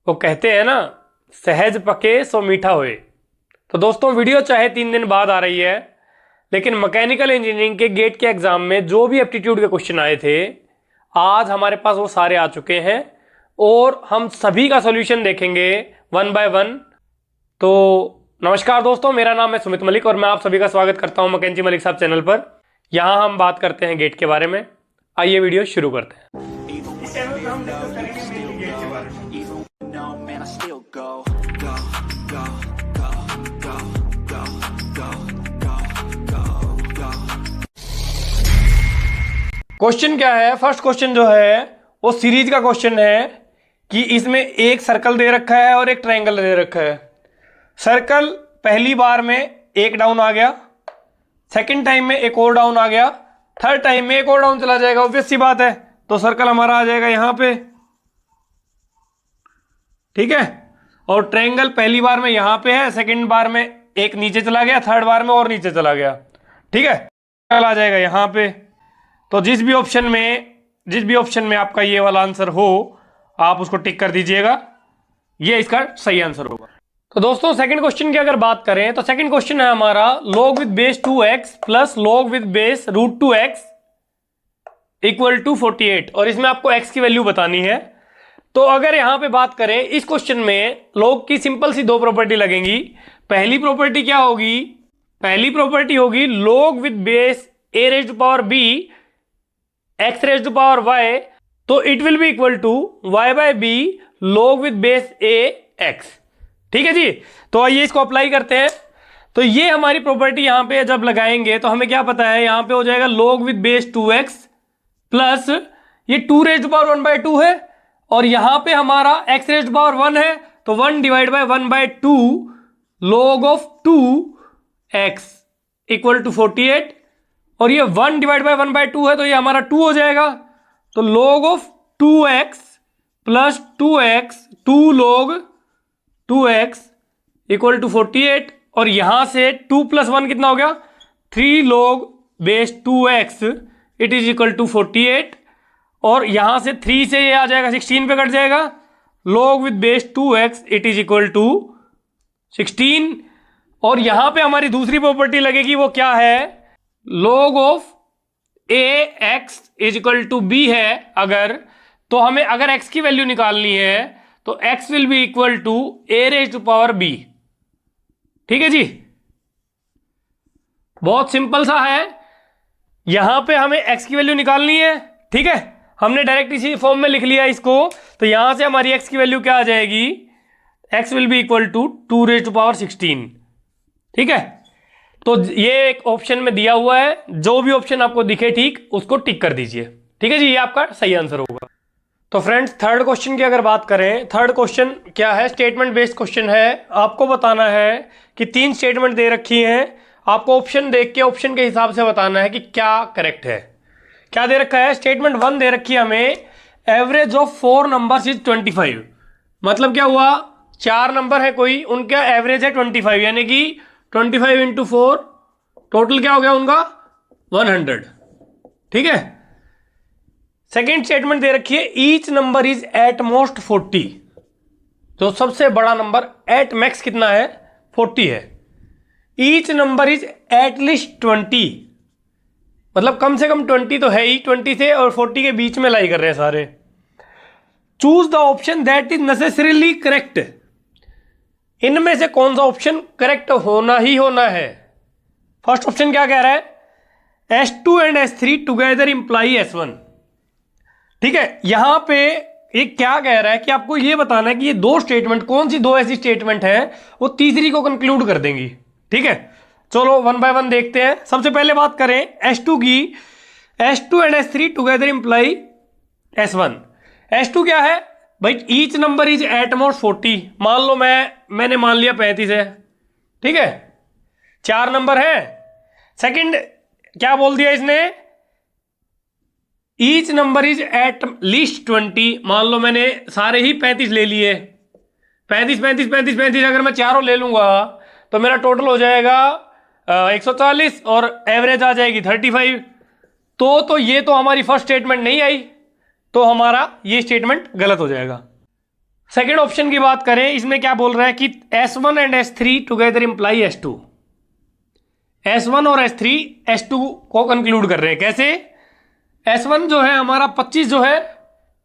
वो कहते हैं ना, सहज पके सो मीठा होए। तो दोस्तों वीडियो चाहे 3 दिन बाद आ रही है, लेकिन मैकेनिकल इंजीनियरिंग के गेट के एग्जाम में जो भी एप्टीट्यूड के क्वेश्चन आए थे, आज हमारे पास वो सारे आ चुके हैं और हम सभी का सॉल्यूशन देखेंगे 1 बाय 1। तो नमस्कार दोस्तों, मेरा नाम है सुमित मलिक और मैं आप सभी का स्वागत करता हूं मकैंची मलिक साहब चैनल पर। यहां हम बात करते हैं गेट के बारे में। आइए वीडियो शुरू करते हैं। इस चैनल पे हम डिस्कस करेंगे मेनली गेट के बारे में। क्वेश्चन क्या है? फर्स्ट क्वेश्चन जो है वो सीरीज का क्वेश्चन है कि इसमें एक सर्कल दे रखा है और एक ट्रायंगल दे रखा है। सर्कल पहली बार में एक डाउन आ गया, सेकंड टाइम में एक और डाउन आ गया, थर्ड टाइम में एक और डाउन चला जाएगा। ऑब्वियस सी बात है, तो सर्कल हमारा आ जाएगा यहां पे, ठीक है। और ट्रायंगल पहली बार में यहां पे है, सेकंड बार में एक नीचे चला गया, थर्ड बार में और नीचे चला गया, ठीक है। सर्कल आ जाएगा यहां पे। तो जिस भी ऑप्शन में आपका ये वाला आंसर हो, आप उसको टिक कर दीजिएगा, ये इसका सही आंसर होगा। तो दोस्तों सेकंड क्वेश्चन की अगर बात करें तो सेकंड क्वेश्चन है हमारा log with base 2x plus log with base root 2x equal to 48, और इसमें आपको x की वैल्यू बतानी है। तो अगर यहां पे बात करें इस क्वेश्चन में, log की सिंपल सी दो प्रॉपर्टी लगेंगी। पहली प्रॉपर्टी क्या होगी? पहली प्रॉपर्टी होगी log with base a raise to power b x raise to power y, तो it will be equal to y by b log with base a x, ठीक है जी। तो आइए इसको अप्लाई करते हैं। तो ये हमारी प्रॉपर्टी यहां पे जब लगाएंगे तो हमें क्या पता है, यहां पे हो जाएगा log with base 2x plus ये 2 रेज़ टू पावर 1 बाय 2 है, और यहां पे हमारा x रेज़ टू पावर 1 है, तो 1 divide by 1 by 2 log of 2x equal to 48, और ये 1 डिवाइड बाय 1 बाय 2 है, तो ये हमारा 2 हो जाएगा। तो log of 2x plus 2x 2 log 2x equal to 48, और यहां से 2 प्लस 1 कितना हो गया? 3 log base 2x it is equal to 48, और यहां से 3 से ये आ जाएगा 16 पे कट जाएगा। log with base 2x it is equal to 16, और यहां पे हमारी दूसरी प्रॉपर्टी लगेगी, वो क्या है? log of ax is equal to b है अगर, तो हमें अगर x की वैल्यू निकालनी है तो x will be equal to a raise to power b, ठीक है जी। बहुत सिंपल सा है, यहां पे हमें x की वैल्यू निकालनी है, ठीक है। हमने डायरेक्ट इसी फॉर्म में लिख लिया इसको, तो यहां से हमारी x की वैल्यू क्या आ जाएगी? x will be equal to 2 raise to power 16, ठीक है। तो ये एक ऑप्शन में दिया हुआ है, जो भी ऑप्शन आपको दिखे ठीक उसको टिक कर दीजिए, ठीक है जी, ये आपका सही आंसर होगा। तो फ्रेंड्स थर्ड क्वेश्चन की अगर बात करें, थर्ड क्वेश्चन क्या है? स्टेटमेंट बेस्ड क्वेश्चन है। आपको बताना है कि 3 स्टेटमेंट दे रखी हैं, आपको ऑप्शन देख के ऑप्शन के हिसाब से बताना है कि क्या करेक्ट है। क्या दे रखा है? स्टेटमेंट 1 दे रखी है हमें, एवरेज ऑफ 4 नंबर्स इज 25। मतलब क्या हुआ? 4 नंबर है कोई, उनका एवरेज है 25, यानी कि 25 इंटू 4 टोटल क्या हो गया उनका? 100, ठीक है। सेकेंड स्टेटमेंट दे रखी है, each number is at most 40। जो सबसे बड़ा नंबर एट मैक्स कितना है? 40 है। Each number is at least 20, मतलब कम से कम 20 तो है ही, 20 से और 40 के बीच में लाई कर रहे हैं सारे। Choose the option that is necessarily correct. इनमें से कौन सा ऑप्शन करेक्ट होना ही होना है? फर्स्ट ऑप्शन क्या कह रहा है? S2 and S3 together imply S1, ठीक है। यहां पे ये क्या कह रहा है कि आपको ये बताना है कि ये 2 स्टेटमेंट, कौन सी 2 ऐसी स्टेटमेंट है वो तीसरी को कंक्लूड कर देंगी, ठीक है। चलो 1 बाय 1 देखते हैं। सबसे पहले बात करें S2 की, S2 and S3 together imply S1। S2 क्या है भाई? Each number is at most 40। मान लो मैंने मान लिया 35 है, ठीक है, 4 नंबर है। सेकंड क्या बोल दिया इसने? Each number is at least 20। मान लो मैंने सारे ही 35 ले लिए, 35 35 35 35, अगर मैं चारों ले लूंगा तो मेरा टोटल हो जाएगा 140 और एवरेज आ जाएगी 35। तो ये तो हमारी फर्स्ट स्टेटमेंट नहीं आई, तो हमारा ये स्टेटमेंट गलत हो जाएगा। सेकेंड ऑप्शन की बात करें, इसमें क्या बोल रहा है कि S1 and S3 together imply S2। S1 और S3 S2 को कंक्लूड कर रहे हैं। कैसे? S1 जो है हमारा 25 जो है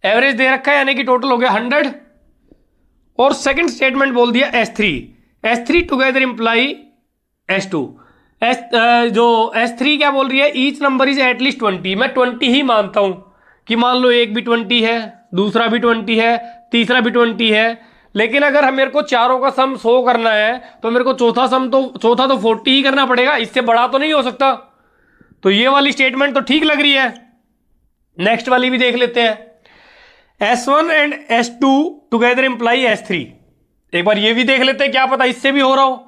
एवरेज दे रखा है, यानी कि टोटल हो गया 100, और सेकंड स्टेटमेंट बोल दिया S3 टुगेदर इंप्लाई S2। जो S3 क्या बोल रही है, ईच नंबर इज एटलीस्ट 20। मैं 20 ही मानता हूं कि मान लो एक भी 20 है, दूसरा भी 20 है, तीसरा भी 20 है, लेकिन अगर मेरे को चारों का सम 100 करना है तो मेरे को चौथा तो 40 ही करना पड़ेगा, इससे बड़ा तो नहीं हो सकता। तो ये वाली स्टेटमेंट तो ठीक लग रही है। नेक्स्ट वाली भी देख लेते हैं, S1 and S2 together imply S3। एक बार ये भी देख लेते हैं, क्या पता इससे भी हो रहा हो।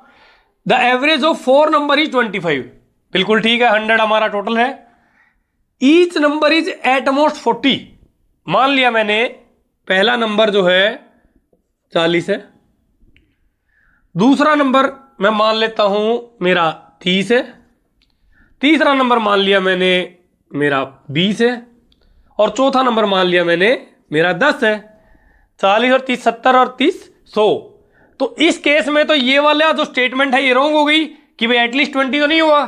The average of 4 number is 25। बिल्कुल ठीक है, 100 हमारा टोटल है। Each number is at most 40। मान लिया मैंने पहला नंबर जो है 40 है, दूसरा नंबर मैं मान लेता हूं मेरा 30 है, तीसरा नंबर मान लिया मैंने मेरा 20 है, और चौथा नंबर मान लिया मैंने मेरा 10 है। 40 और 30 70 और 30 100। तो इस केस में तो ये वाला जो स्टेटमेंट है ये रॉन्ग हो गई कि भाई एटलीस्ट 20 तो नहीं हुआ।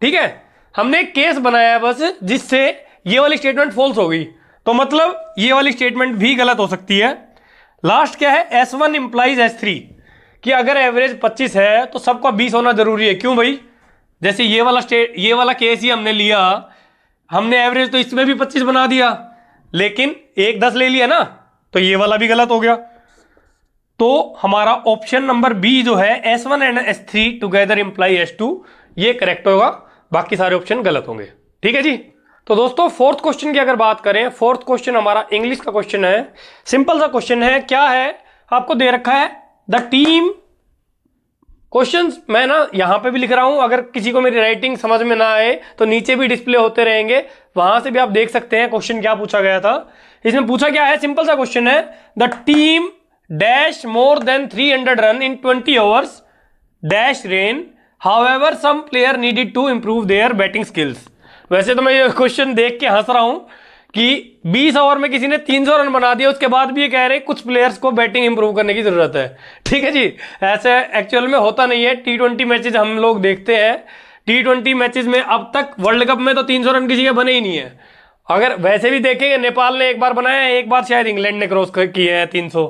ठीक है, हमने एक केस बनाया है बस जिससे ये वाली स्टेटमेंट फॉल्स हो गई, तो मतलब ये वाली स्टेटमेंट भी गलत हो सकती है। लास्ट क्या है, S1 इंप्लाइज S3, कि अगर एवरेज 25 है तो सबका 20 होना जरूरी है। क्यों भाई? जैसे ये वाला केस ही हमने लिया, हमने एवरेज तो इसमें भी 25 बना दिया, लेकिन एक 10 ले लिया ना, तो ये वाला भी गलत हो गया। तो हमारा ऑप्शन नंबर बी जो है S1 and S3 together imply S2, ये करेक्ट होगा, बाकी सारे ऑप्शन गलत होंगे। ठीक है जी। तो दोस्तों फोर्थ क्वेश्चन की अगर बात करें, फोर्थ क्वेश्चन हमारा इंग्लिश का क्वेश्चन है। सिंपल सा क्वेश्चन है, क्या है आपको दे रखा है, द टीम। क्वेश्चंस मैं ना यहां पे भी लिख रहा हूं, अगर किसी को मेरी राइटिंग समझ में ना आए तो नीचे भी डिस्प्ले होते रहेंगे, वहां से भी आप देख सकते हैं क्वेश्चन क्या पूछा गया था। इसमें पूछा क्या है, सिंपल सा क्वेश्चन है, the team dash more than 300 run in 20 overs dash rain, however some player needed to improve their batting skills. वैसे तो मैं ये क्वेश्चन देख के हंस रहा हूं कि 20 ओवर में किसी ने 300 रन बना दिया, उसके बाद भी ये कह रहे कुछ प्लेयर्स को बैटिंग इंप्रूव करने की जरूरत है। ठीक है जी, ऐसे एक्चुअल में होता नहीं है। T20 मैचेज हम लोग देखते हैं, T20 मैचेज में अब तक वर्ल्ड कप में तो 300 रन किसी के बने ही नहीं है। अगर वैसे भी देखेंगे, नेपाल ने एक बार बनाया है, एक बार शायद इंग्लैंड ने क्रॉस किए हैं 300।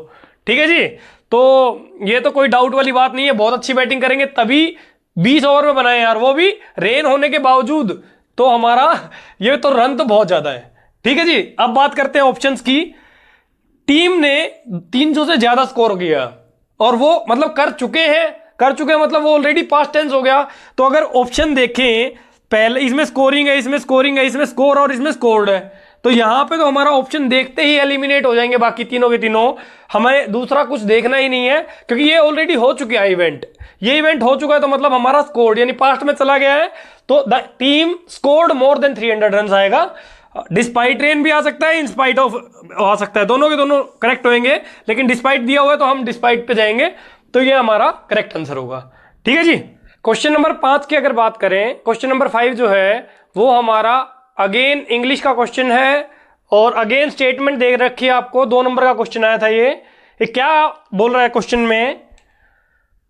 ठीक है जी, तो ये तो कोई डाउट वाली बात नहीं है, बहुत अच्छी बैटिंग करेंगे तभी 20 ओवर में बनाए यार, वो भी रेन होने के बावजूद। तो हमारा ये तो रन तो बहुत ज्यादा है। ठीक है जी, अब बात करते हैं ऑप्शंस की। टीम ने 300 से ज्यादा स्कोर किया, और वो मतलब कर चुके मतलब वो ऑलरेडी पास्ट टेंस हो गया। तो अगर ऑप्शन देखें, पहले इसमें स्कोरिंग है, इसमें स्कोरिंग है, इसमें स्कोर और इसमें स्कोर्ड है, तो यहां पे तो हमारा ऑप्शन देखते ही एलिमिनेट हो जाएंगे बाकी तीनों के तीनों। हमें दूसरा कुछ देखना ही नहीं है, क्योंकि ये ऑलरेडी हो चुका है इवेंट। ये इवेंट हो चुका है तो मतलब हमारा स्कोर्ड यानी पास्ट में चला गया है, तो the team scored more than 300 run आएगा। डिस्पाइट रेन भी आ सकता है, इन स्पाइट ऑफ आ सकता है, दोनों के दोनों करेक्ट होंगे, लेकिन डिस्पाइट दिया हुआ है तो हम डिस्पाइट पे जाएंगे, तो ये हमारा करेक्ट आंसर होगा। ठीक है जी। क्वेश्चन नंबर 5 की अगर बात करें, क्वेश्चन नंबर 5 जो है वो हमारा अगेन इंग्लिश का क्वेश्चन है, और अगेन स्टेटमेंट देख रखी है आपको, 2 नंबर का क्वेश्चन आया था। ये क्या बोल रहा है क्वेश्चन में,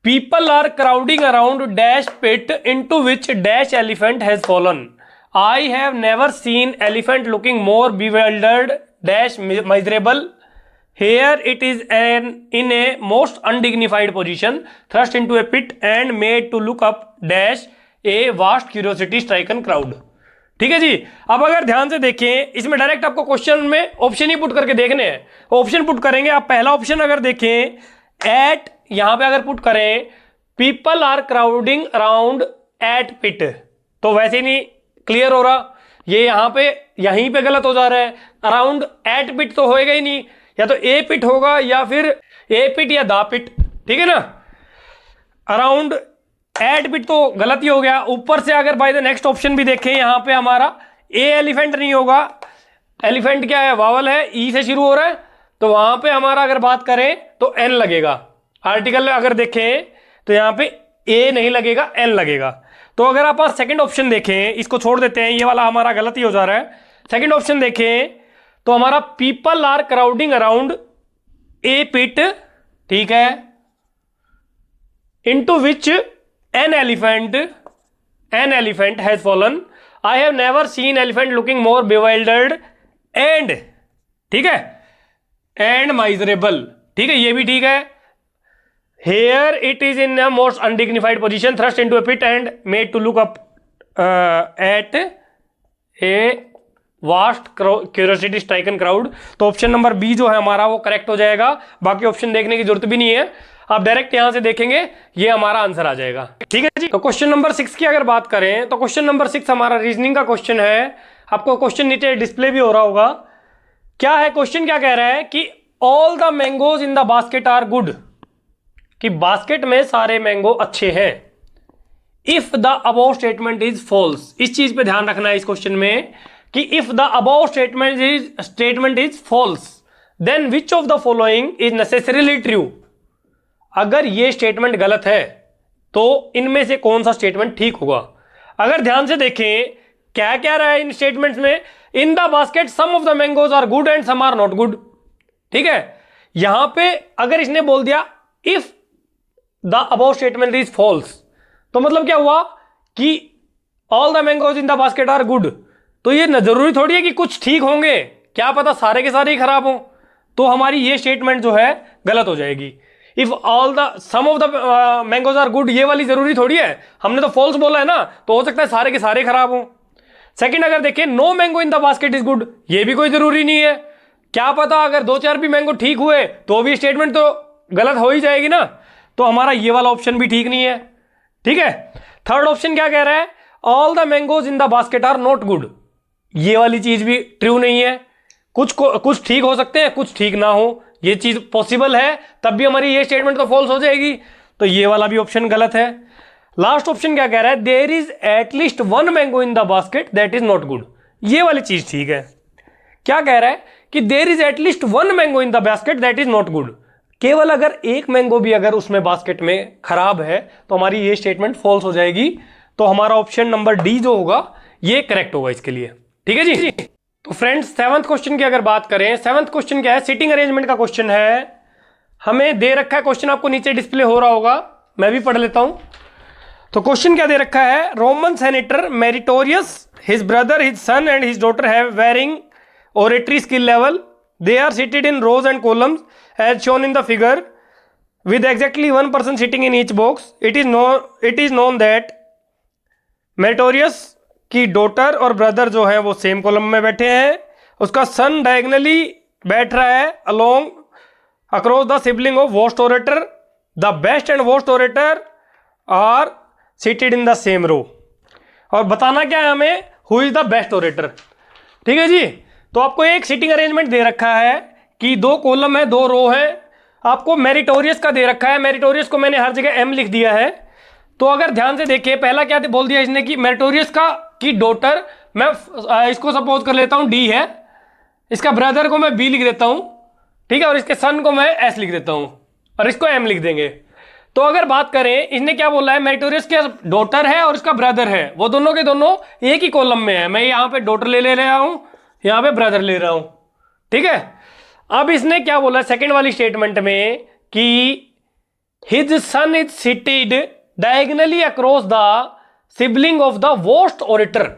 people are crowding around dash pit into which dash elephant has fallen. I have never seen elephant looking more bewildered dash miserable. Here it is in a most undignified position, thrust into a pit and made to look up dash a vast curiosity stricken crowd. ठीक है जी। अब अगर ध्यान से देखें, इसमें direct आपको question में ऑप्शन ही पुट करके देखने हैं। ऑप्शन पुट करेंगे आप, पहला ऑप्शन अगर देखें, एट, यहां पे अगर पुट करें people are crowding around at pit, तो वैसे नहीं क्लियर हो रहा, ये यहां पे यहीं पे गलत हो जा रहा है। अराउंड एट पिट तो होएगा ही नहीं, या तो ए पिट होगा या फिर ए पिट या दा पिट। ठीक है ना, अराउंड एट पिट तो गलत ही हो गया। ऊपर से अगर बाय द नेक्स्ट ऑप्शन भी देखें, यहां पे हमारा ए एलिफेंट नहीं होगा, एलिफेंट क्या है, वावल है, ई से शुरू हो रहा है, तो वहां पे हमारा अगर बात करें तो एन लगेगा। आर्टिकल अगर देखें तो यहां पे ए नहीं लगेगा, एन लगेगा। तो अगर आप सेकंड ऑप्शन देखें, इसको छोड़ देते हैं, ये वाला हमारा गलत ही हो जा रहा है। सेकंड ऑप्शन देखें तो हमारा people are crowding around a pit, ठीक है, into which an elephant has fallen. I have never seen elephant looking more bewildered and, ठीक है, and miserable, ठीक है, ये भी ठीक है. Here it is in a most undignified position, thrust into a pit and made to look up at a vast curiosity stricken crowd. तो option number B जो है हमारा वो करेक्ट हो जाएगा. बाकी ऑप्शन देखने की जरूरत भी नहीं है, आप डायरेक्ट यहां से देखेंगे, ये हमारा आंसर आ जाएगा. ठीक है जी. तो क्वेश्चन नंबर 6 की अगर बात करें तो क्वेश्चन नंबर 6 हमारा रीजनिंग का क्वेश्चन है. आपको क्वेश्चन नीचे डिस्प्ले भी हो रहा होगा. क्या है क्वेश्चन, क्या कह रहा है कि all the mangoes in the basket are good, कि बास्केट में सारे मैंगो अच्छे हैं. If the above statement is false, इस चीज पे ध्यान रखना है इस क्वेश्चन में कि if the above statement is false then which of the following is necessarily true. अगर ये स्टेटमेंट गलत है तो इनमें से कौन सा स्टेटमेंट ठीक होगा. अगर ध्यान से देखें क्या क्या रहा है इन स्टेटमेंट्स में, in the basket some of the mangoes are good and some are not good. ठीक है, यहां पे अगर इसने बोल दिया if the above statement is false, तो मतलब क्या हुआ कि all the mangoes in the basket are good. तो ये जरूरी थोड़ी है कि कुछ ठीक होंगे, क्या पता सारे के सारे ही खराब हों. तो हमारी ये स्टेटमेंट जो है गलत हो जाएगी. If all the some of the mangoes are good, ये वाली जरूरी थोड़ी है, हमने तो फॉल्स बोला है ना, तो हो सकता है सारे के सारे खराब हों. सेकंड अगर देखें no mango in the basket is good, ये भी कोई जरूरी नहीं है, क्या पता अगर 2-4 भी मैंगो ठीक हुए तो भी स्टेटमेंट तो गलत हो ही जाएगी ना. तो हमारा ये वाला ऑप्शन भी ठीक नहीं है. ठीक है, थर्ड ऑप्शन क्या कह रहा है, all the mangoes in the basket are not good, ये वाली चीज भी ट्रू नहीं है. कुछ ठीक हो सकते हैं, कुछ ठीक ना हो, ये चीज पॉसिबल है, तब भी हमारी ये स्टेटमेंट तो फॉल्स हो जाएगी. तो ये वाला भी ऑप्शन गलत है. लास्ट ऑप्शन क्या कह रहा है, there is at least one mango in the basket that is not good, ये वाली चीज ठीक है. क्या कह रहा है कि there is at least one mango in the basket that is not good, केवल अगर एक मैंगो भी अगर उसमें बास्केट में खराब है तो हमारी ये स्टेटमेंट फॉल्स हो जाएगी. तो हमारा ऑप्शन नंबर डी जो होगा ये करेक्ट होगा इसके लिए. ठीक है जी. तो फ्रेंड्स 7th क्वेश्चन की अगर बात करें, 7th क्वेश्चन क्या है, सिटिंग अरेंजमेंट का क्वेश्चन है. हमें दे रखा है क्वेश्चन, आपको नीचे डिस्प्ले हो रहा होगा, मैं भी पढ़ लेता हूं. तो क्वेश्चन क्या दे रखा है, Roman senator meritorious, his brother, his son and his daughter have varying oratory skill level. They are seated in rows and columns as shown in the figure with exactly one person sitting in each box. It is known that Meritorious की daughter और brother जो है वो same column में बैठे हैं, उसका सन diagonally बैठ रहा है along across the sibling of worst orator. The best and worst orator are seated in the same row. और बताना क्या है हमें, who is the best orator. ठीक है जी. तो आपको एक सीटिंग अरेंजमेंट दे रखा है कि 2 कॉलम है, 2 रो है. आपको मेरिटोरियस का दे रखा है, मेरिटोरियस को मैंने हर जगह एम लिख दिया है. तो अगर ध्यान से देखिए पहला क्या बोल दिया इसने कि मेरिटोरियस का की डॉटर, मैं इसको सपोज कर लेता हूं डी है, इसका ब्रदर को मैं बी लिख देता हूं, ठीक है, और इसके सन को मैं एस लिख देता हूं और इसको एम लिख देंगे. तो अगर बात करें, इसने क्या बोला है, मेरिटोरियस के डॉटर है और इसका ब्रदर है, वो दोनों के दोनों एक ही कॉलम में है. मैं यहाँ पे डॉटर ले रहा हूं, यहां पे ब्रदर ले रहा हूं. ठीक है, अब इसने क्या बोला सेकंड वाली स्टेटमेंट में कि his son is seated diagonally across the sibling of the worst orator.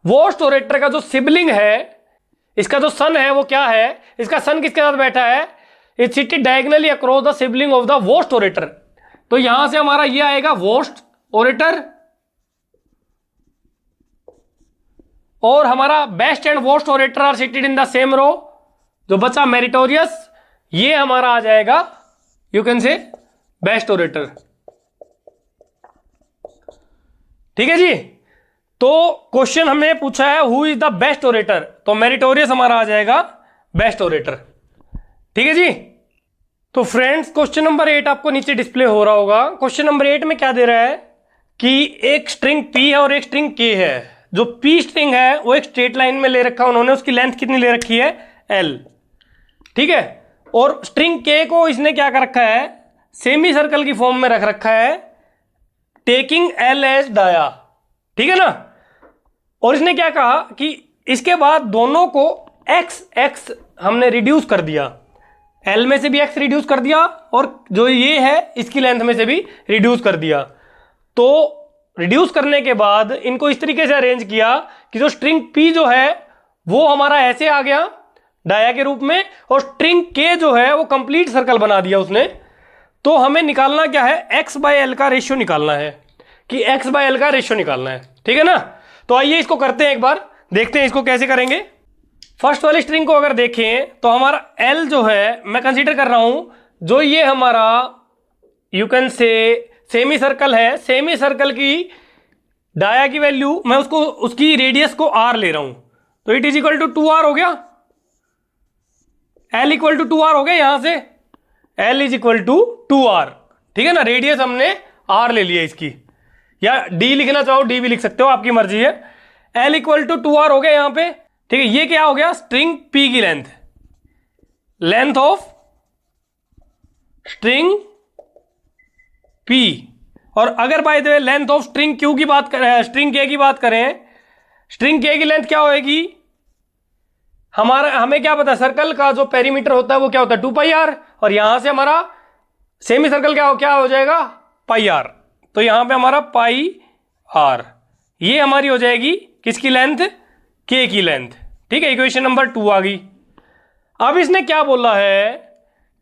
Worst orator का जो सिबलिंग है, इसका जो सन है वो क्या है, इसका सन किसके साथ बैठा है, is seated diagonally across the sibling of the worst orator. तो यहां से हमारा ये आएगा वर्स्ट ओरेटर, और हमारा best and worst orator are seated in the same row. जो बचा मेरिटोरियस, ये हमारा आ जाएगा, you can say best orator. ठीक है जी. तो क्वेश्चन हमने पूछा है who is the best orator, तो मेरिटोरियस हमारा आ जाएगा बेस्ट ओरेटर. ठीक है जी. तो फ्रेंड्स क्वेश्चन नंबर 8 आपको नीचे डिस्प्ले हो रहा होगा. क्वेश्चन नंबर 8 में क्या दे रहा है कि एक स्ट्रिंग P है और एक स्ट्रिंग K है. जो P स्ट्रिंग है वो एक स्ट्रेट लाइन में ले रखा है उन्होंने, उसकी लेंथ कितनी ले रखी है, L. ठीक है, और स्ट्रिंग K को इसने क्या कर रखा है, सेमी सर्कल की फॉर्म में रख रखा है, टेकिंग L एज डाया. ठीक है ना. और इसने क्या कहा कि इसके बाद दोनों को x x हमने रिड्यूस कर दिया. एल में से भी एक्स रिड्यूस कर दिया और जो ये है इसकी लेंथ में से भी रिड्यूस कर दिया। तो रिड्यूस करने के बाद इनको इस तरीके से अरेंज किया कि जो स्ट्रिंग पी जो है वो हमारा ऐसे आ गया डाया के रूप में, और स्ट्रिंग के जो है वो कंप्लीट सर्कल बना दिया उसने। तो हमें निकालना क्या है, एक्स बाय एल का रेशियो निकालना है, कि एक्स बाय एल का रेशियो निकालना है, ठीक है ना। तो आइए इसको करते हैं, एक बार देखते हैं इसको कैसे करेंगे। फर्स्ट वाली स्ट्रिंग को अगर देखें तो हमारा एल जो है मैं कंसीडर कर रहा हूं, जो ये हमारा यू कैन से सेमी सर्कल है, सेमी सर्कल की डाया की वैल्यू मैं उसको उसकी रेडियस को आर ले रहा हूं, तो it is equal to 2r हो गया, एल इक्वल टू 2r हो गया, यहां से L is equal to 2r, ठीक है ना। रेडियस हमने r ले लिया इसकी, या d लिखना चाहो d भी लिख सकते हो, आपकी मर्जी है। एल इक्वल टू 2r हो गया यहां पे, ठीक है। ये क्या हो गया, स्ट्रिंग p की length, length of string p। और अगर by the way length of string q की बात करें, स्ट्रिंग k की बात करें, स्ट्रिंग k की लेंथ क्या होगी, हमें क्या पता, सर्कल का जो पेरीमीटर होता है वो क्या होता है 2πr, और यहां से हमारा सेमी सर्कल क्या हो जाएगा πr, तो यहां पे हमारा πr, ये हमारी हो जाएगी किसकी लेंथ, k की लेंथ, ठीक है। इक्वेशन नंबर 2 आ गई। अब इसने क्या बोला है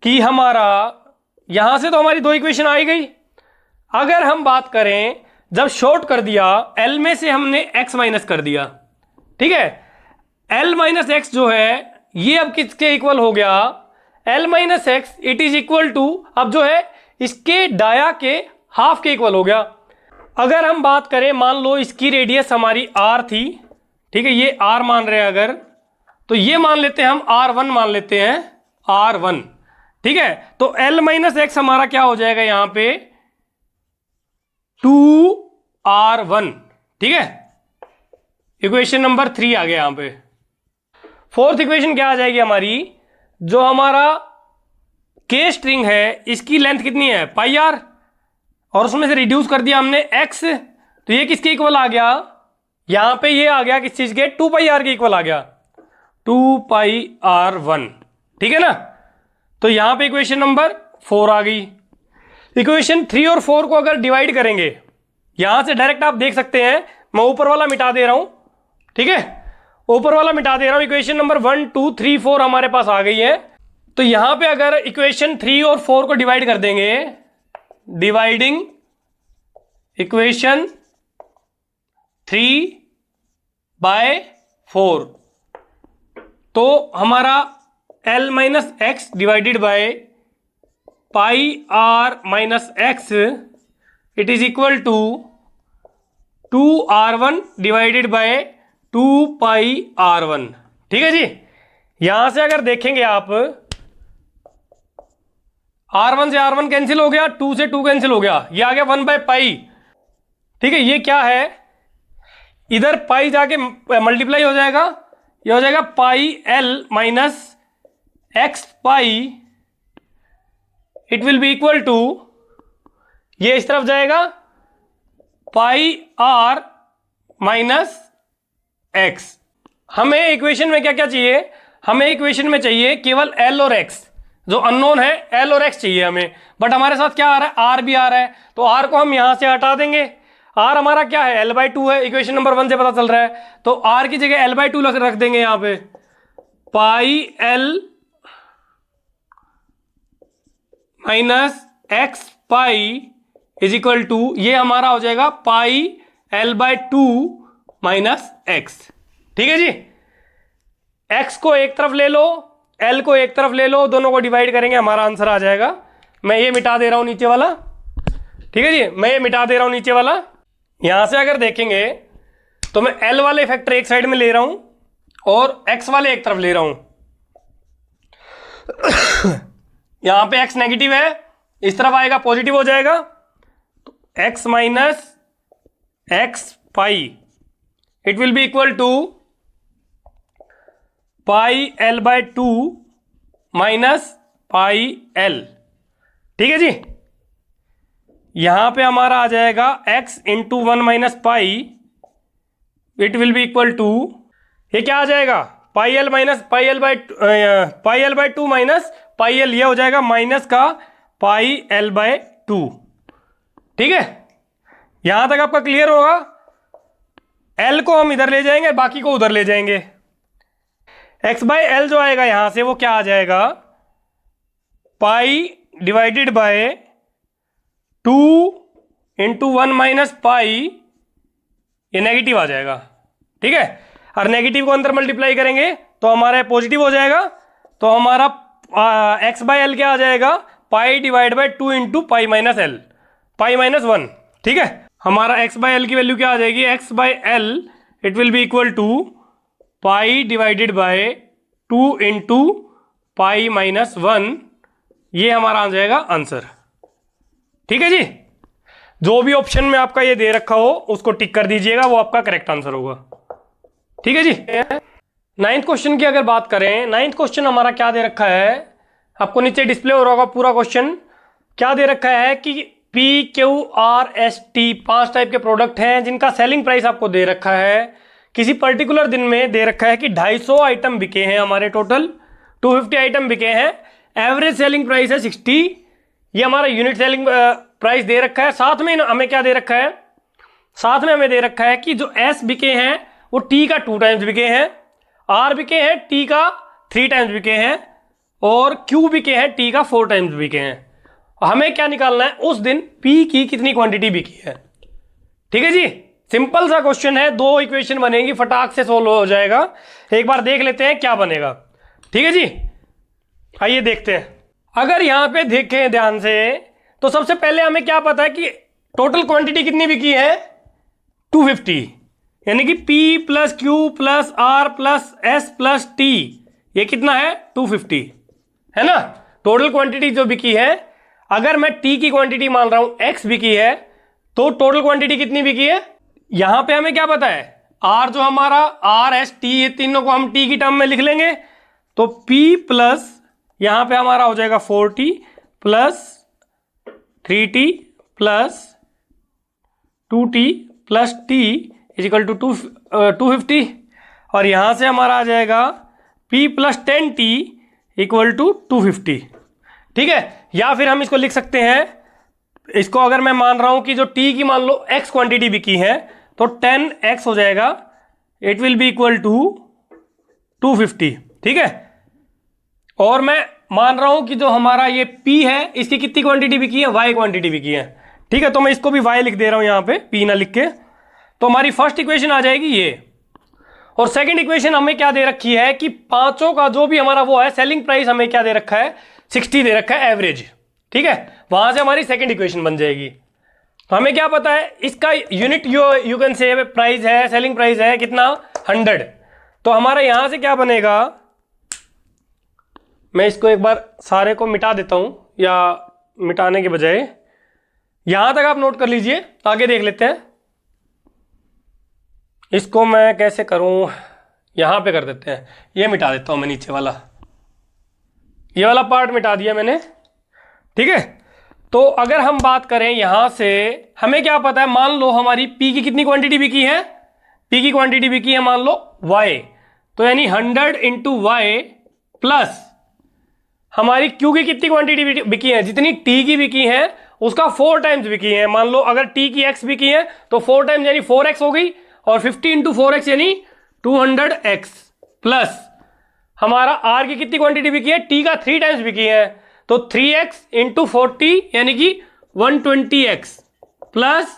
कि हमारा यहां से तो हमारी दो इक्वेशन आ गई। अगर हम बात करें, जब शॉर्ट कर दिया l में से हमने x माइनस कर दिया, ठीक है, l माइनस एक्स जो है ये अब किसके इक्वल हो गया, l minus x it is equal to, अब जो है इसके डाया के हाफ के इक्वल हो गया। अगर हम बात करें, मान लो इसकी रेडियस हमारी r थी, ठीक है, ये r मान रहे हैं अगर, तो ये मान लेते हैं हम r1 मान लेते हैं, r1, ठीक है। तो l माइनस एक्स हमारा क्या हो जाएगा यहां पे 2r1, ठीक है। इक्वेशन नंबर 3 आ गया यहां पे। फोर्थ इक्वेशन क्या आ जाएगी हमारी, जो हमारा के स्ट्रिंग है इसकी लेंथ कितनी है πr, और उसमें से रिड्यूस कर दिया हमने x, तो ये किसके इक्वल आ गया, यहां पे ये आ गया किस चीज के, 2πr के इक्वल आ गया, 2πr1, ठीक है ना। तो यहां पे इक्वेशन नंबर 4 आ गई। इक्वेशन 3 और 4 को अगर डिवाइड करेंगे, यहां से डायरेक्ट आप देख सकते हैं, मैं ऊपर वाला मिटा दे रहा हूं, ठीक है, ऊपर वाला मिटा दे रहा हूं। इक्वेशन नंबर 1 2 3 4 हमारे पास आ गई है। तो यहां पे अगर इक्वेशन 3 और 4 को डिवाइड कर देंगे, डिवाइडिंग इक्वेशन 3 बाय 4, तो हमारा l minus x divided by πr minus x it is equal to 2r1 divided by 2πr1, ठीक है जी। यहां से अगर देखेंगे आप, r1 से r1 कैंसिल हो गया, 2 से 2 कैंसिल हो गया, ये आ गया 1/π, ठीक है। ये क्या है, इधर पाई जाके मल्टीप्लाई हो जाएगा, ये हो जाएगा πl minus x pi, it will be equal to, ये इस तरफ जाएगा πr माइनस एक्स। हमें इक्वेशन में क्या क्या चाहिए, हमें इक्वेशन में चाहिए केवल l और x, जो अननोन है l और x चाहिए हमें, बट हमारे साथ क्या आ रहा है, r भी आ रहा है, तो r को हम यहां से हटा देंगे। r हमारा क्या है, l/2 है, इक्वेशन नंबर 1 से पता चल रहा है, तो r की जगह l/2 रख देंगे यहां पे, πl minus x pi is equal to, ये हमारा हो जाएगा πl/2 माइनस एक्स, ठीक है जी। x को एक तरफ ले लो, l को एक तरफ ले लो, दोनों को डिवाइड करेंगे, हमारा आंसर आ जाएगा। मैं ये मिटा दे रहा हूं नीचे वाला, ठीक है जी, मैं ये मिटा दे रहा हूं नीचे वाला। यहां से अगर देखेंगे तो मैं l वाले फैक्टर एक साइड में ले रहा हूं और x वाले एक तरफ ले रहा हूं। यहां पे x नेगेटिव है, इस तरफ आएगा पॉजिटिव हो जाएगा, तो x minus x pi it will be equal to πl/2 minus πl, ठीक है जी। यहां पे हमारा आ जाएगा x into 1 minus pi, it will be equal to, ये क्या आ जाएगा pi L minus pi L by two minus pi L, ये हो जाएगा माइनस का पाई एल बाय टू। ठीक है, यहां तक आपका क्लियर होगा। एल को हम इधर ले जाएंगे, बाकी को उधर ले जाएंगे। एक्स बाय एल जो आएगा यहां से वो क्या आ जाएगा, पाई divided by two into one minus pi, ये नेगेटिव आ जाएगा। ठीक है, और नेगेटिव को अंदर मल्टीप्लाई करेंगे तो हमारा पॉजिटिव हो जाएगा। तो हमारा एक्स बाय एल क्या आ जाएगा, pi divide by two into pi minus L, pi minus one. ठीक है, हमारा एक्स बाय एल की वैल्यू क्या आ जाएगी, x by L it will be equal to pi divided by two into pi minus one, ये हमारा आ जाएगा आंसर। ठीक है जी, जो भी ऑप्शन में आपका ये दे रखा हो उसको टिक कर दीजिएगा, वो आपका करेक्ट आंसर होगा। ठीक है जी। नाइन्थ क्वेश्चन की अगर बात करें, नाइन्थ क्वेश्चन हमारा क्या दे रखा है, आपको नीचे डिस्प्ले हो रहा होगा पूरा क्वेश्चन। क्या दे रखा है कि P Q R S T 5 type के प्रोडक्ट हैं जिनका सेलिंग प्राइस आपको दे रखा है। किसी पर्टिकुलर दिन में दे रखा है कि 250 आइटम बिके हैं, हमारे टोटल 250 आइटम बिके हैं, एवरेज सेलिंग प्राइस है 60, ये हमारा यूनिट सेलिंग प्राइस दे रखा है। साथ में हमें क्या दे रखा है, साथ में हमें दे रखा है कि जो एस बिके हैं वो टी का 2 टाइम्स बिके हैं, आर बिके हैं टी का 3 टाइम्स बिके हैं, और क्यू बिके हैं टी का 4 टाइम्स बिके हैं। हमें क्या निकालना है, उस दिन पी की कितनी क्वांटिटी बिकी है। ठीक है जी, सिंपल सा क्वेश्चन है, 2 इक्वेशन बनेगी, फटाक से सोल्व हो जाएगा। एक बार देख लेते हैं क्या बनेगा। ठीक है जी, आइए देखते हैं। अगर यहां पे देखें ध्यान से तो सबसे पहले हमें क्या पता है कि टोटल क्वांटिटी कितनी बिकी है, 250, यानी कि P plus Q plus R plus S plus T, ये कितना है 250, है ना। टोटल क्वांटिटी जो बिकी है, अगर मैं T की क्वांटिटी मान रहा हूं X बिकी है, तो टोटल क्वांटिटी कितनी बिकी है। यहां पे हमें क्या पता है, R जो हमारा R S T, ये तीनों को हम T की टर्म में लिख लेंगे। तो P प्लस यहां पे हमारा हो जाएगा 4T plus 3T plus 2T plus T equal to 250, और यहां से हमारा आ जाएगा P plus 10T equal to 250। ठीक है, या फिर हम इसको लिख सकते हैं, इसको अगर मैं मान रहा हूं कि जो T की मान लो X क्वांटिटी बिकी है तो 10X हो जाएगा, it will be equal to 250। ठीक है, और मैं मान रहा हूं कि जो हमारा ये P है इसकी कितनी क्वांटिटी बिकी है, Y क्वांटिटी बिकी है। ठीक है, तो मैं इसको भी Y लिख दे रहा हूं यहां पे, P ना लिख के। तो हमारी फर्स्ट इक्वेशन आ जाएगी ये, और सेकंड इक्वेशन हमें क्या दे रखी है कि पांचों का जो भी हमारा वो है सेलिंग प्राइस हमें क्या दे रखा है, 60 दे रखा है एवरेज। ठीक है, वहां से हमारी सेकंड इक्वेशन बन जाएगी। तो हमें क्या पता है, इसका यूनिट यू कैन से प्राइस है, सेलिंग प्राइस है कितना 100। तो हमारा यहां से क्या बनेगा, मैं इसको एक बार सारे को मिटा देता हूं, या मिटाने के बजाय यहां तक आप नोट कर लीजिए, आगे देख लेते हैं। इसको मैं कैसे करूं, यहां पे कर देते हैं, ये मिटा देता हूं मैं, नीचे वाला ये वाला पार्ट मिटा दिया मैंने। ठीक है, तो अगर हम बात करें यहां से, हमें क्या पता है, मान लो हमारी P की कितनी क्वांटिटी बिकी है, P की क्वांटिटी बिकी है मान लो Y, तो यानी 100 इंटू Y प्लस हमारी Q की कितनी क्वांटिटी बिकी है, जितनी T की बिकी है उसका 4 टाइम्स बिकी है। मान लो अगर T की X बिकी है तो 4 टाइम्स यानी 4X हो गई, और 50 इंटू 4X यानी 200X, प्लस हमारा R की कितनी क्वांटिटी बिकी है, T का 3 टाइम्स बिकी है, तो 3X इंटू 40 यानी कि 120X, प्लस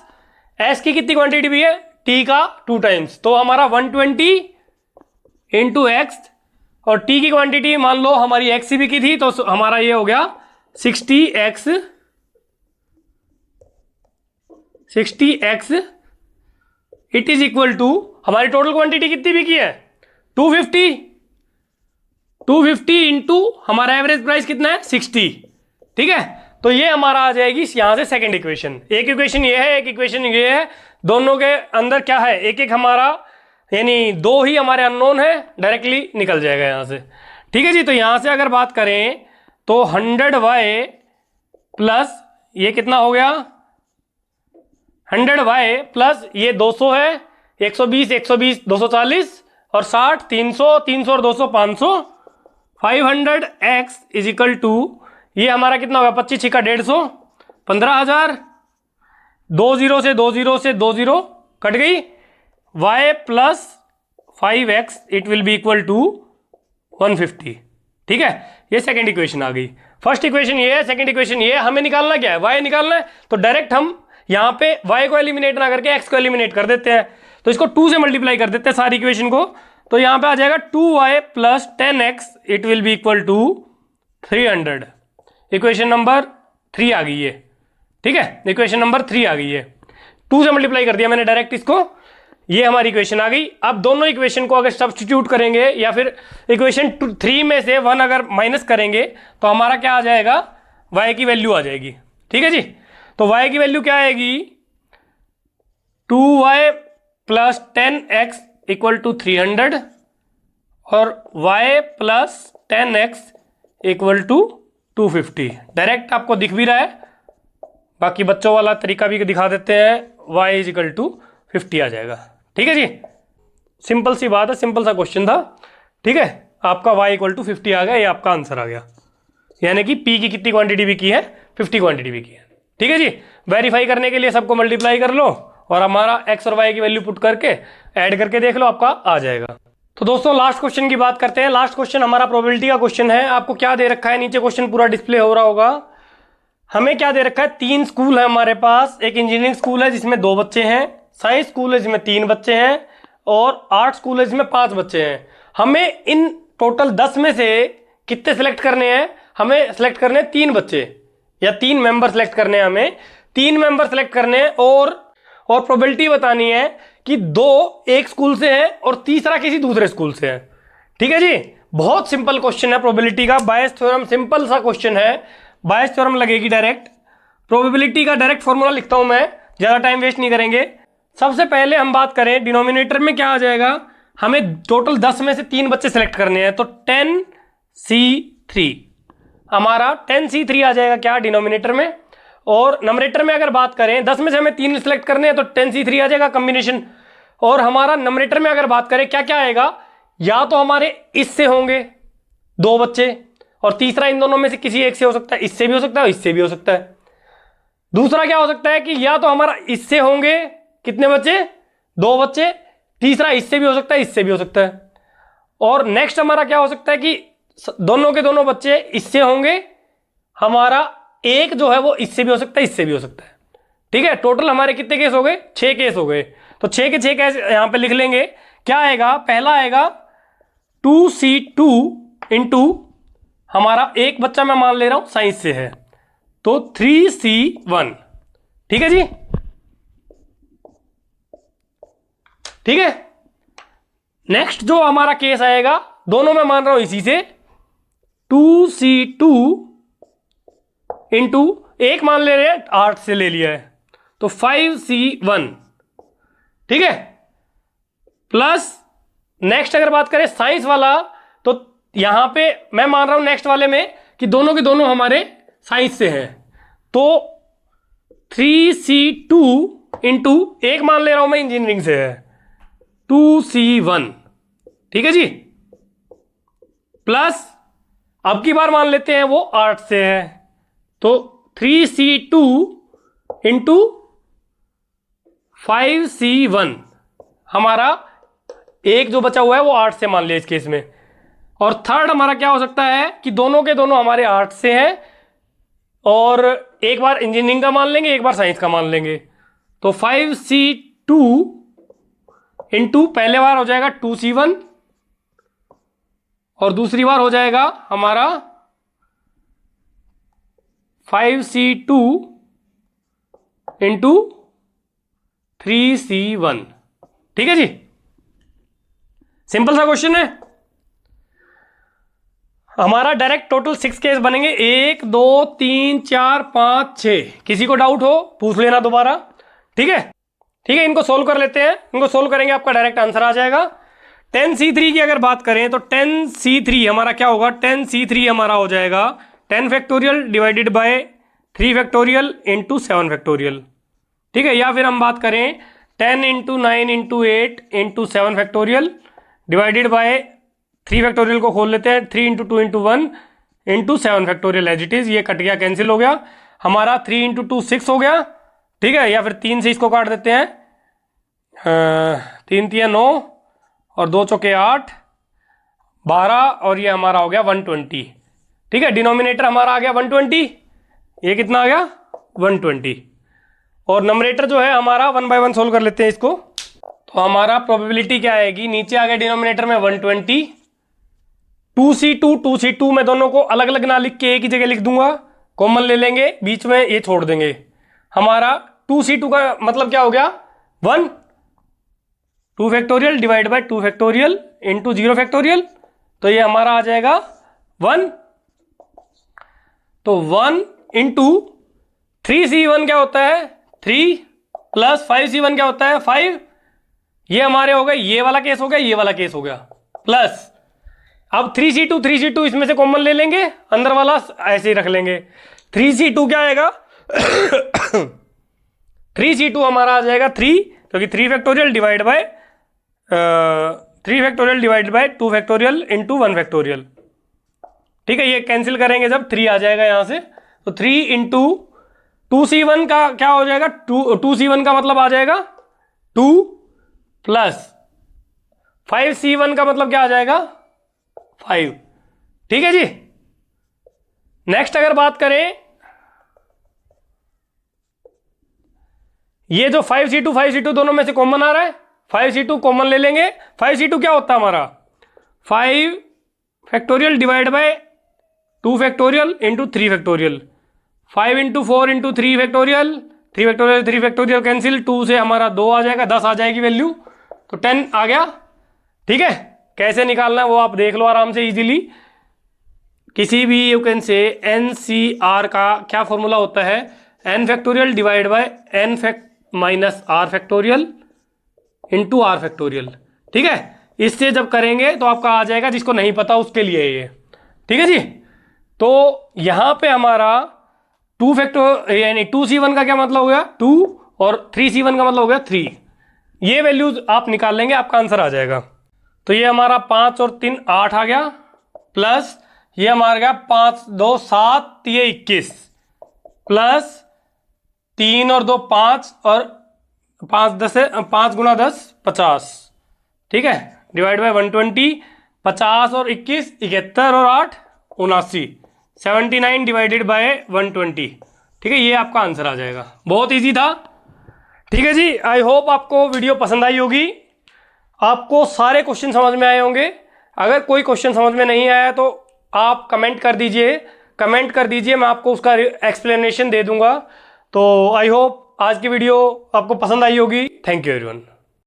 S की कितनी क्वांटिटी भी है, T का 2 टाइम्स, तो हमारा 120 इंटू X, और T की क्वांटिटी मान लो हमारी X भी की थी, तो हमारा ये हो गया 60X it is equal to, हमारी टोटल क्वांटिटी कितनी बिकी है 250 इंटू हमारा एवरेज प्राइस कितना है 60। ठीक है, तो ये हमारा आ जाएगी यहां से सेकंड इक्वेशन। एक इक्वेशन ये है, एक इक्वेशन ये है, दोनों के अंदर क्या है, एक एक हमारा, यानी 2 ही हमारे अननोन है, डायरेक्टली निकल जाएगा यहां से। ठीक है जी, तो यहां से अगर बात करें तो 100Y प्लस ये कितना हो गया, 100Y प्लस ये 200 है, 120 120 240, और 60, 300, 300 और 200 500, 500x इज इक्वल टू, ये हमारा कितना होगा, 25 छिक्का 150, 15,000, 20 से 20 से 20 कट गई, y plus 5x it will be equal to 150। ठीक है, ये सेकेंड इक्वेशन आ गई। फर्स्ट इक्वेशन ये है, सेकेंड इक्वेशन ये है। हमें निकालना क्या है, y निकालना है। तो डायरेक्ट हम यहाँ पे y को एलिमिनेट ना करके x को एलिमिनेट कर देते हैं। तो इसको 2 से मल्टीप्लाई कर देते हैं सारी इक्वेशन को। तो यहाँ पे आ जाएगा 2y plus 10x it will be equal to 300। Equation number 3 आ गई है। ठीक है, इक्वेशन नंबर 3 आ गई है। 2 से मल्टीप्लाई कर दिया मैंने डायरेक्ट इसको, ये हमारी इक्वेशन आ गई। अब दोनों इक्वेशन को अगर सब्स्टिट्यूट करेंगे या फिर इक्वेशन 3 में से 1 अगर माइनस करेंगे तो हमारा क्या आ जाएगा, y की वैल्यू आ जाएगी। ठीक है जी, तो y की वैल्यू क्या आएगी, 2y plus 10x equal to 300 और y plus 10x equal to 250। Direct आपको दिख भी रहा है, बाकी बच्चों वाला तरीका भी दिखा देते हैं, y इज इक्वल टू 50 आ जाएगा। ठीक है जी, सिंपल सी बात है, सिंपल सा क्वेश्चन था। ठीक है, आपका y इक्वल टू 50 आ गया, ये आपका आंसर आ गया। यानी कि p की कितनी क्वांटिटी भी की है, 50 क्वांटिटी भी की है। ठीक है जी, वेरीफाई करने के लिए सबको मल्टीप्लाई कर लो और हमारा x और y की वैल्यू पुट करके ऐड करके देख लो, आपका आ जाएगा। तो दोस्तों लास्ट क्वेश्चन की बात करते हैं। लास्ट क्वेश्चन हमारा प्रोबेबिलिटी का क्वेश्चन है। आपको क्या दे रखा है, नीचे क्वेश्चन पूरा डिस्प्ले हो रहा होगा। हमें क्या दे रखा है, 3 स्कूल है हमारे पास। एक इंजीनियरिंग स्कूल है जिसमें 2 बच्चे हैं, साइंस स्कूल है जिसमें 3 बच्चे हैं और आर्ट स्कूल है जिसमें 5 बच्चे हैं। हमें इन टोटल 10 में से कितने सेलेक्ट करने हैं, हमें सेलेक्ट करने हैं 3 बच्चे या 3 मेंबर सेलेक्ट करने हैं। हमें 3 मेंबर सेलेक्ट करने हैं और प्रोबेबिलिटी बतानी है कि 2 एक स्कूल से हैं और तीसरा किसी दूसरे स्कूल से है। ठीक है जी, बहुत सिंपल क्वेश्चन है प्रोबेबिलिटी का, बायस थ्योरम, सिंपल सा क्वेश्चन है, बायस थ्योरम लगेगी डायरेक्ट। प्रोबेबिलिटी का डायरेक्ट फॉर्मूला लिखता हूं मैं, ज्यादा टाइम वेस्ट नहीं करेंगे। सबसे पहले हम बात करें डिनोमिनेटर में क्या आ जाएगा, हमें टोटल 10 में से 3 बच्चे सेलेक्ट करने हैं, तो 10C3 हमारा 10C3 आ जाएगा क्या डिनोमिनेटर में। और नंबरेटर में अगर बात करें, 10 में से हमें 3 सेलेक्ट करने हैं तो 10C3 आ जाएगा कॉम्बिनेशन। और हमारा नंबरेटर में अगर बात करें क्या क्या आएगा, या तो हमारे इससे होंगे 2 बच्चे और तीसरा इन दोनों में से किसी एक से हो सकता है, इससे भी हो सकता है, इससे भी हो सकता है। दूसरा क्या हो सकता है कि या तो हमारा इससे होंगे कितने बच्चे, 2 बच्चे, तीसरा इससे भी हो सकता है, इससे भी हो सकता है। और नेक्स्ट हमारा क्या हो सकता है कि दोनों के दोनों बच्चे इससे होंगे, हमारा एक जो है वो इससे भी हो सकता है, इससे भी हो सकता है। ठीक है, टोटल हमारे कितने केस हो गए, 6 केस हो गए। तो 6 के 6 केस यहां पे लिख लेंगे। क्या आएगा, पहला आएगा 2C2 इंटू हमारा एक बच्चा मैं मान ले रहा हूं साइंस से है, तो 3C1। ठीक है जी, ठीक है। नेक्स्ट जो हमारा केस आएगा, दोनों में मान रहा हूं इसी से, 2C2 इंटू एक मान ले रहे हैं 8 से ले लिया है, तो 5C1। ठीक है, प्लस नेक्स्ट अगर बात करें साइंस वाला, तो यहां पे मैं मान रहा हूं नेक्स्ट वाले में कि दोनों के दोनों हमारे साइंस से हैं, तो 3C2 इंटू एक मान ले रहा हूं मैं इंजीनियरिंग से है, 2C1। ठीक है जी, प्लस अब की बार मान लेते हैं वो आर्ट से है, तो 3C2 इंटू 5C1। हमारा एक जो बचा हुआ है वो 8 से मान लिया इस केस में। और थर्ड हमारा क्या हो सकता है कि दोनों के दोनों हमारे 8 से हैं और एक बार इंजीनियरिंग का मान लेंगे, एक बार साइंस का मान लेंगे, तो 5C2 इंटू पहले बार हो जाएगा 2C1 और दूसरी बार हो जाएगा हमारा 5C2 इंटू 3C1। ठीक है जी, सिंपल सा क्वेश्चन है हमारा। डायरेक्ट टोटल 6 केस बनेंगे, 1 2 3 4 5 6। किसी को डाउट हो पूछ लेना दोबारा। ठीक है, ठीक है, इनको सोल्व कर लेते हैं। इनको सोल्व करेंगे आपका डायरेक्ट आंसर आ जाएगा। 10C3 की अगर बात करें तो 10C3 हमारा क्या होगा, 10C3 हमारा हो जाएगा 10 factorial divided by 3 factorial into 7 factorial. ठीक है, या फिर हम बात करें 10 into 9 into 8 into 7 factorial divided by 3 factorial को खोल लेते हैं, 3 into 2 into 1 into 7 factorial as it is, ये कट गया, कैंसिल हो गया हमारा। 3 इंटू 2 6 हो गया, ठीक है, या फिर 3 से इसको काट देते हैं, 3 3 9 और 2 चौके 8 12 और ये हमारा हो गया 120, ठीक है। डिनोमिनेटर हमारा आ गया 120, ये कितना आ गया 120, और नंबरेटर जो है हमारा 1 बाय 1 सोल्व कर लेते हैं इसको। तो हमारा प्रोबेबिलिटी क्या आएगी, नीचे आ गया डिनोमिनेटर में 120, 2C2 मैं दोनों को अलग अलग ना लिख के एक ही जगह लिख दूंगा, कॉमन ले लेंगे, बीच में ये छोड़ देंगे। हमारा 2C2 का मतलब क्या हो गया 1, 2 factorial divide by 2 factorial into 0 factorial, तो ये हमारा आ जाएगा 1। तो 1 इंटू 3C1 क्या होता है 3 प्लस 5C1 क्या होता है 5, ये हमारे हो गए, ये वाला केस हो गया, ये वाला केस हो गया, प्लस अब 3C2 इसमें से कॉमन ले लेंगे, अंदर वाला ऐसे ही रख लेंगे। 3C2 क्या आएगा 3C2 हमारा आ जाएगा 3, क्योंकि 3 factorial divide by 3 factorial divide by 2 factorial into 1 factorial, ठीक है। ये कैंसिल करेंगे जब 3 आ जाएगा यहां से, तो 3 इंटू 2C1 का क्या हो जाएगा 2C1 का मतलब आ जाएगा 2 प्लस 5C1 का मतलब क्या आ जाएगा 5, ठीक है जी। नेक्स्ट अगर बात करें, ये जो 5C2 दोनों में से कॉमन आ रहा है, 5C2 कॉमन ले लेंगे। 5C2 क्या होता है हमारा 5 factorial divide by 2 factorial into 3 factorial, 5 into 4 into 3 factorial, 3 factorial cancel, 2 से हमारा 2 आ जाएगा, 10 आ जाएगी वैल्यू, तो 10 आ गया, ठीक है। कैसे निकालना है वो आप देख लो आराम से इजीली। किसी भी यू कैन से NCR का क्या फॉर्मूला होता है, n factorial divide by n minus r factorial into r factorial, ठीक है। इससे जब करेंगे तो आपका आ जाएगा, जिसको नहीं पता उसके लिए ये, ठीक है जी। तो यहां पे हमारा 2 फैक्टर यानी 2C1 का क्या मतलब हो गया 2 और 3C1 का मतलब हो गया 3, ये वैल्यूज आप निकाल लेंगे, आपका आंसर आ जाएगा। तो ये हमारा 5 और 3 8 आ गया, प्लस ये हमारा गया 5 2 7 ये 21, प्लस 3 और 2 5 और 5 10 5 गुना 10 50, ठीक है, डिवाइड बाय 120, 50 और 21 71 और 8 79, 79 डिवाइडेड बाय 120, ठीक है, ये आपका आंसर आ जाएगा। बहुत इजी था, ठीक है जी। आई होप आपको वीडियो पसंद आई होगी, आपको सारे क्वेश्चन समझ में आए होंगे। अगर कोई क्वेश्चन समझ में नहीं आया तो आप कमेंट कर दीजिए, मैं आपको उसका एक्सप्लेनेशन दे दूंगा। तो आई होप आज की वीडियो आपको पसंद आई होगी। Thank you everyone.